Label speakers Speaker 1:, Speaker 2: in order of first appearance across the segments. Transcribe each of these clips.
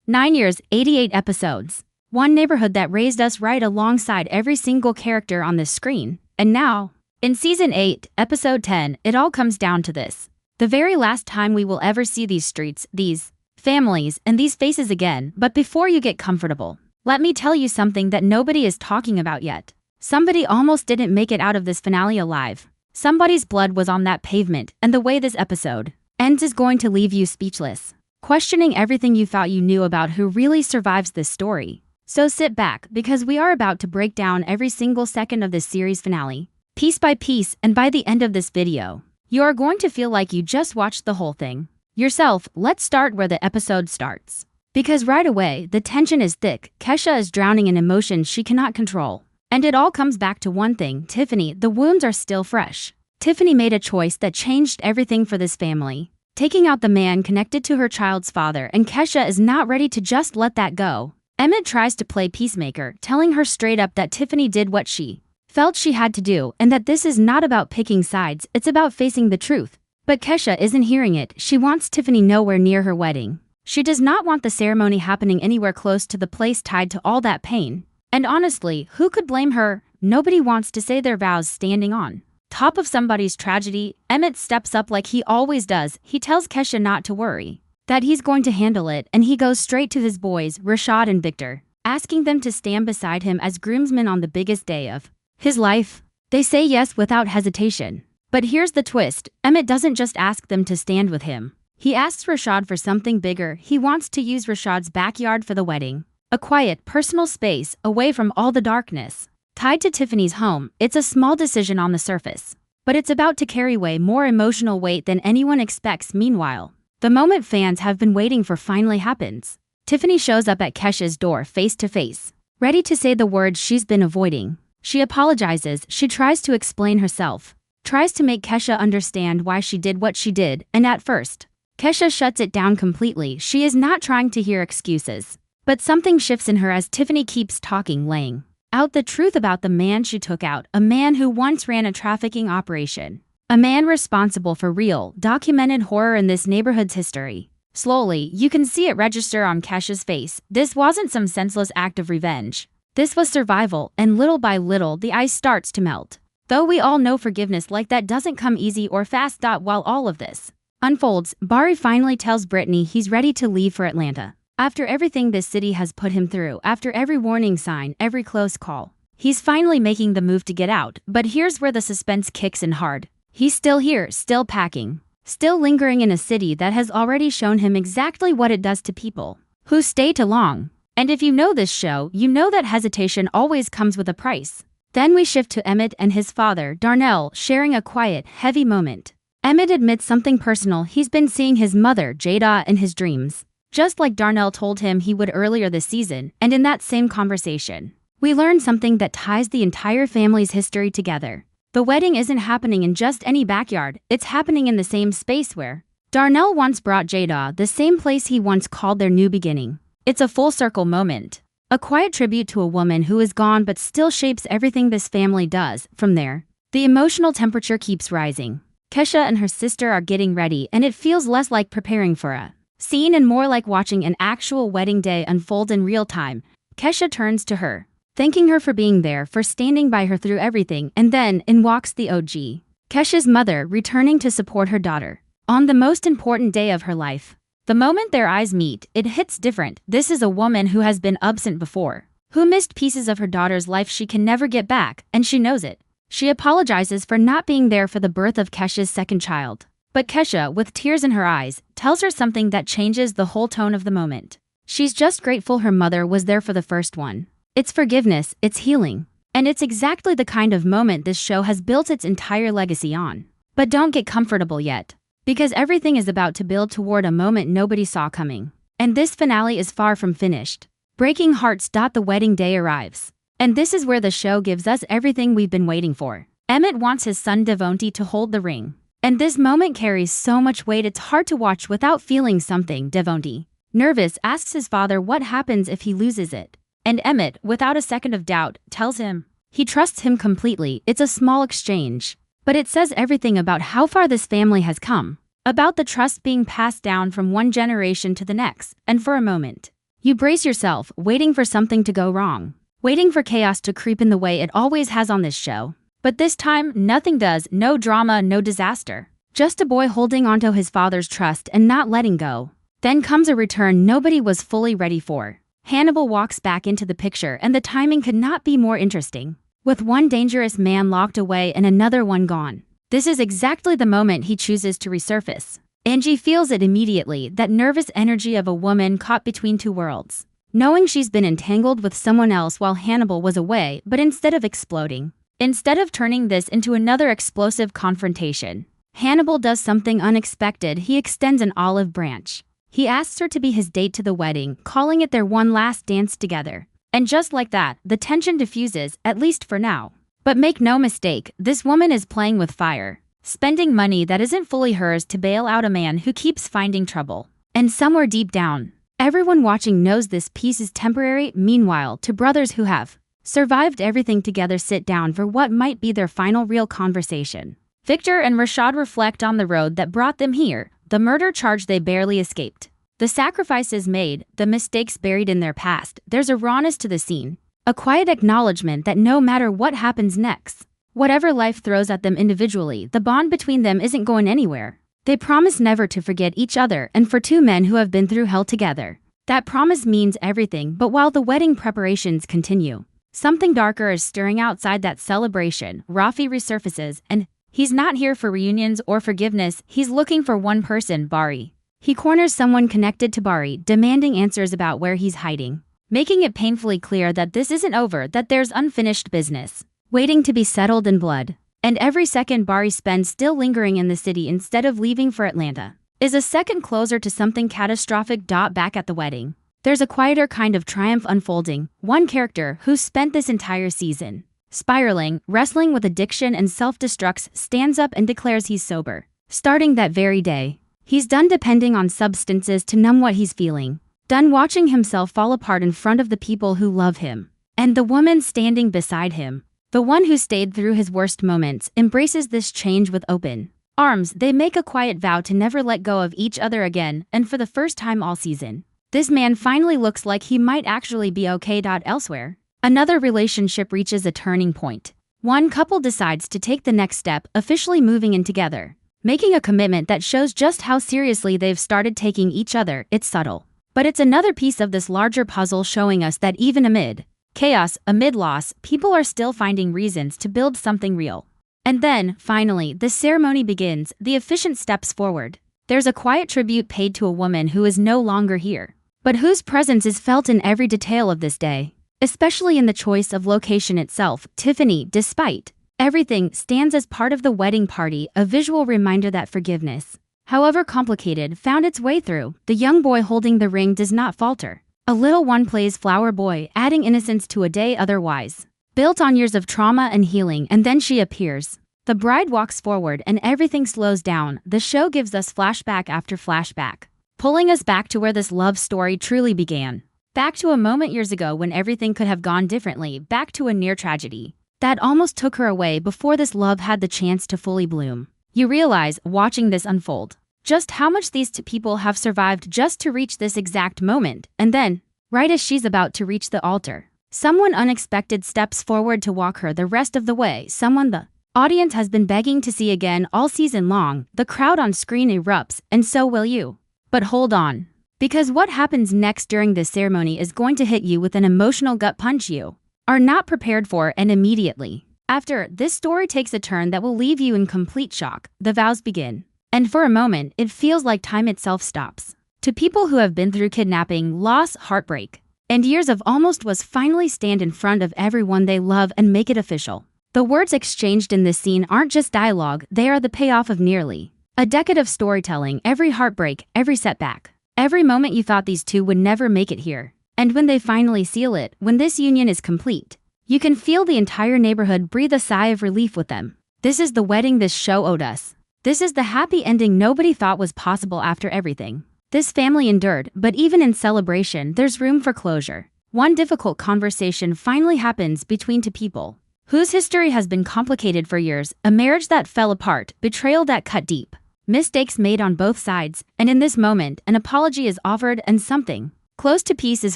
Speaker 1: 9 years, 88 episodes. One neighborhood that raised us right alongside every single character on this screen. And now, in Season 8, Episode 10, it all comes down to this. The very last time we will ever see these streets, these families, and these faces again. But before you get comfortable, let me tell you something that nobody is talking about yet. Somebody almost didn't make it out of this finale alive. Somebody's blood was on that pavement, and the way this episode ends is going to leave you speechless, questioning everything you thought you knew about who really survives this story. So sit back, because we are about to break down every single second of this series finale, piece by piece, and by the end of this video, you are going to feel like you just watched the whole thing yourself. Let's start where the episode starts. Because right away, the tension is thick. Kesha is drowning in emotions she cannot control. And it all comes back to one thing, Tiffany. The wounds are still fresh. Tiffany made a choice that changed everything for this family, taking out the man connected to her child's father, and Kesha is not ready to just let that go. Emmett tries to play peacemaker, telling her straight up that Tiffany did what she felt she had to do, and that this is not about picking sides, it's about facing the truth. But Kesha isn't hearing it. She wants Tiffany nowhere near her wedding. She does not want the ceremony happening anywhere close to the place tied to all that pain. And honestly, who could blame her? Nobody wants to say their vows standing on top of somebody's tragedy. Emmett steps up like he always does. He tells Kesha not to worry, that he's going to handle it, and he goes straight to his boys, Rashad and Victor, asking them to stand beside him as groomsmen on the biggest day of his life. They say yes without hesitation. But here's the twist. Emmett doesn't just ask them to stand with him. He asks Rashad for something bigger. He wants to use Rashad's backyard for the wedding. A quiet, personal space, away from all the darkness. Tied to Tiffany's home, it's a small decision on the surface, but it's about to carry way more emotional weight than anyone expects. Meanwhile, the moment fans have been waiting for finally happens. Tiffany shows up at Kesha's door face to face, ready to say the words she's been avoiding. She apologizes, she tries to explain herself, tries to make Kesha understand why she did what she did, and at first, Kesha shuts it down completely. She is not trying to hear excuses. But something shifts in her as Tiffany keeps talking, laying out the truth about the man she took out, a man who once ran a trafficking operation, a man responsible for real, documented horror in this neighborhood's history. Slowly, you can see it register on Kesha's face. This wasn't some senseless act of revenge. This was survival, and little by little, the ice starts to melt. Though we all know forgiveness like that doesn't come easy or fast. While all of this unfolds, Barry finally tells Brittany he's ready to leave for Atlanta. After everything this city has put him through, after every warning sign, every close call, he's finally making the move to get out. But here's where the suspense kicks in hard. He's still here, still packing, still lingering in a city that has already shown him exactly what it does to people who stay too long. And if you know this show, you know that hesitation always comes with a price. Then we shift to Emmett and his father, Darnell, sharing a quiet, heavy moment. Emmett admits something personal. He's been seeing his mother, Jada, in his dreams, just like Darnell told him he would earlier this season. And in that same conversation, we learn something that ties the entire family's history together. The wedding isn't happening in just any backyard, it's happening in the same space where Darnell once brought Jada, the same place he once called their new beginning. It's a full circle moment, a quiet tribute to a woman who is gone but still shapes everything this family does. From there, the emotional temperature keeps rising. Kesha and her sister are getting ready, and it feels less like preparing for a scene and more like watching an actual wedding day unfold in real time. Kesha turns to her, thanking her for being there, for standing by her through everything, and then in walks the OG, Kesha's mother, returning to support her daughter on the most important day of her life. The moment their eyes meet, it hits different. This is a woman who has been absent before, who missed pieces of her daughter's life she can never get back, and she knows it. She apologizes for not being there for the birth of Kesha's second child. But Kesha, with tears in her eyes, tells her something that changes the whole tone of the moment. She's just grateful her mother was there for the first one. It's forgiveness, it's healing. And it's exactly the kind of moment this show has built its entire legacy on. But don't get comfortable yet, because everything is about to build toward a moment nobody saw coming. And this finale is far from finished. Breaking hearts. The wedding day arrives. And this is where the show gives us everything we've been waiting for. Emmett wants his son Devontae to hold the ring. And this moment carries so much weight it's hard to watch without feeling something. Devontae, nervous, asks his father what happens if he loses it. And Emmett, without a second of doubt, tells him he trusts him completely. It's a small exchange, but it says everything about how far this family has come, about the trust being passed down from one generation to the next. And for a moment, You brace yourself, waiting for something to go wrong, waiting for chaos to creep in the way it always has on this show. But this time, nothing does, no drama, no disaster. Just a boy holding onto his father's trust and not letting go. Then comes a return nobody was fully ready for. Hannibal walks back into the picture and the timing could not be more interesting. With one dangerous man locked away and another one gone. This is exactly the moment he chooses to resurface. Angie feels it immediately, that nervous energy of a woman caught between two worlds. Knowing she's been entangled with someone else while Hannibal was away, but instead of exploding, instead of turning this into another explosive confrontation, Hannibal does something unexpected. He extends an olive branch. He asks her to be his date to the wedding, calling it their one last dance together. And just like that, the tension diffuses, at least for now. But make no mistake, this woman is playing with fire, spending money that isn't fully hers to bail out a man who keeps finding trouble. And somewhere deep down, everyone watching knows this peace is temporary. Meanwhile, two brothers who have survived everything together sit down for what might be their final real conversation. Victor and Rashad reflect on the road that brought them here, the murder charge they barely escaped, the sacrifices made, the mistakes buried in their past. There's a rawness to the scene, a quiet acknowledgement that no matter what happens next, whatever life throws at them individually, the bond between them isn't going anywhere. They promise never to forget each other, and for two men who have been through hell together, that promise means everything. But while the wedding preparations continue, something darker is stirring outside that celebration. Rafi resurfaces, and he's not here for reunions or forgiveness. He's looking for one person, Bari. He corners someone connected to Bari, demanding answers about where he's hiding, making it painfully clear that this isn't over, that there's unfinished business waiting to be settled in blood. And every second Bari spends still lingering in the city instead of leaving for Atlanta is a second closer to something catastrophic. Back at the wedding, there's a quieter kind of triumph unfolding. One character who's spent this entire season spiraling, wrestling with addiction and self-destructs, stands up and declares he's sober. Starting that very day, he's done depending on substances to numb what he's feeling, done watching himself fall apart in front of the people who love him. And the woman standing beside him, the one who stayed through his worst moments, embraces this change with open arms. They make a quiet vow to never let go of each other again, and for the first time all season, this man finally looks like he might actually be okay. Elsewhere, another relationship reaches a turning point. One couple decides to take the next step, officially moving in together, making a commitment that shows just how seriously they've started taking each other. It's subtle, but it's another piece of this larger puzzle, showing us that even amid chaos, amid loss, people are still finding reasons to build something real. And then, finally, the ceremony begins. The officiant steps forward. There's a quiet tribute paid to a woman who is no longer here, but whose presence is felt in every detail of this day, especially in the choice of location itself. Tiffany, despite everything, stands as part of the wedding party, a visual reminder that forgiveness, however complicated, found its way through. The young boy holding the ring does not falter. A little one plays flower boy, adding innocence to a day otherwise built on years of trauma and healing. And then she appears. The bride walks forward and everything slows down. The show gives us flashback after flashback, pulling us back to where this love story truly began. Back to a moment years ago when everything could have gone differently, back to a near tragedy that almost took her away before this love had the chance to fully bloom. You realize, watching this unfold, just how much these two people have survived just to reach this exact moment. And then, right as she's about to reach the altar, someone unexpected steps forward to walk her the rest of the way, someone the audience has been begging to see again all season long. The crowd on screen erupts, and so will you. But hold on, because what happens next during this ceremony is going to hit you with an emotional gut punch you are not prepared for. And immediately after, this story takes a turn that will leave you in complete shock. The vows begin, and for a moment, it feels like time itself stops. To people who have been through kidnapping, loss, heartbreak, and years of almost was finally stand in front of everyone they love and make it official. The words exchanged in this scene aren't just dialogue, they are the payoff of nearly a decade of storytelling. Every heartbreak, every setback, every moment you thought these two would never make it here. And when they finally seal it, when this union is complete, you can feel the entire neighborhood breathe a sigh of relief with them. This is the wedding this show owed us. This is the happy ending nobody thought was possible after everything this family endured. But even in celebration, there's room for closure. One difficult conversation finally happens between two people whose history has been complicated for years, a marriage that fell apart, betrayal that cut deep, mistakes made on both sides, and in this moment, an apology is offered and something Close to peace is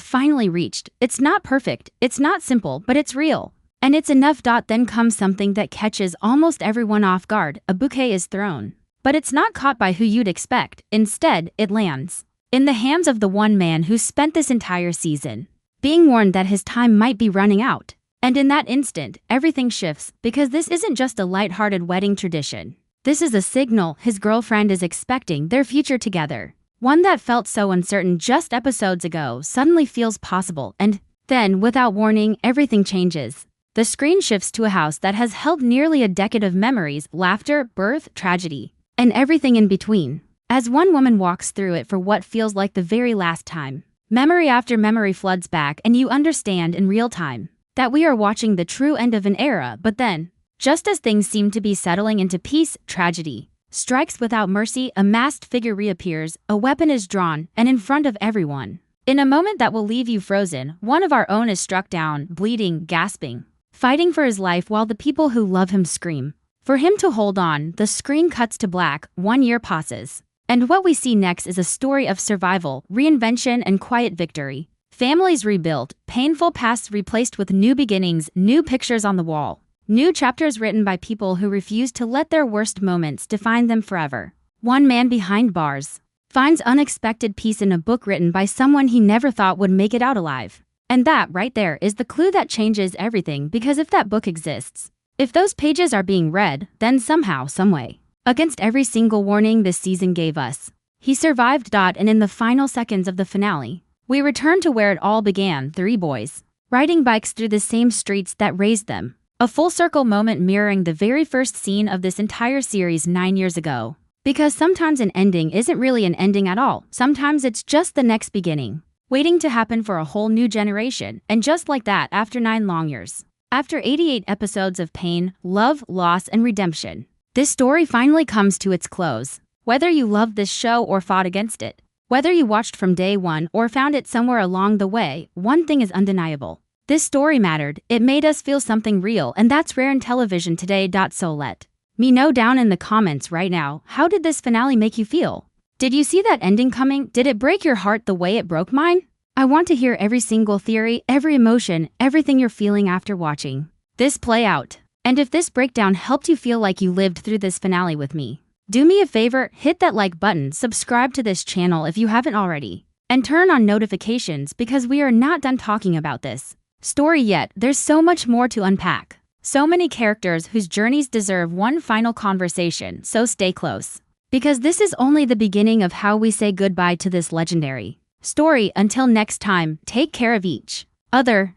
Speaker 1: finally reached. It's not perfect, it's not simple, but it's real. And it's enough. Then comes something that catches almost everyone off guard. A bouquet is thrown. But it's not caught by who you'd expect. Instead, it lands in the hands of the one man who spent this entire season being warned that his time might be running out. And in that instant, everything shifts, because this isn't just a light-hearted wedding tradition. This is a signal his girlfriend is expecting their future together. One that felt so uncertain just episodes ago suddenly feels possible, and then, without warning, everything changes. The screen shifts to a house that has held nearly a decade of memories, laughter, birth, tragedy, and everything in between. As one woman walks through it for what feels like the very last time, memory after memory floods back, and you understand in real time that we are watching the true end of an era. But then, just as things seem to be settling into peace, tragedy strikes without mercy. A masked figure reappears, a weapon is drawn, and in front of everyone, in a moment that will leave you frozen, one of our own is struck down, bleeding, gasping, fighting for his life while the people who love him scream for him to hold on. The screen cuts to black. 1 year passes, and what we see next is a story of survival, reinvention, and quiet victory. Families rebuilt, painful pasts replaced with new beginnings, new pictures on the wall, new chapters written by people who refuse to let their worst moments define them forever. One man behind bars finds unexpected peace in a book written by someone he never thought would make it out alive. And that right there is the clue that changes everything, because if that book exists, if those pages are being read, then somehow, someway, against every single warning this season gave us, he survived. And in the final seconds of the finale, we return to where it all began, 3 boys riding bikes through the same streets that raised them. A full circle moment mirroring the very first scene of this entire series 9 years ago. Because sometimes an ending isn't really an ending at all. Sometimes it's just the next beginning, waiting to happen for a whole new generation. And just like that, after 9 long years, after 88 episodes of pain, love, loss, and redemption, this story finally comes to its close. Whether you loved this show or fought against it, whether you watched from day one or found it somewhere along the way, one thing is undeniable. This story mattered. It made us feel something real, and that's rare in television today. So let me know down in the comments right now, how did this finale make you feel? Did you see that ending coming? Did it break your heart the way it broke mine? I want to hear every single theory, every emotion, everything you're feeling after watching this play out. And if this breakdown helped you feel like you lived through this finale with me, do me a favor, hit that like button, subscribe to this channel if you haven't already, and turn on notifications, because we are not done talking about this story yet. There's so much more to unpack. So many characters whose journeys deserve one final conversation, so stay close, because this is only the beginning of how we say goodbye to this legendary story. Until next time, take care of each other.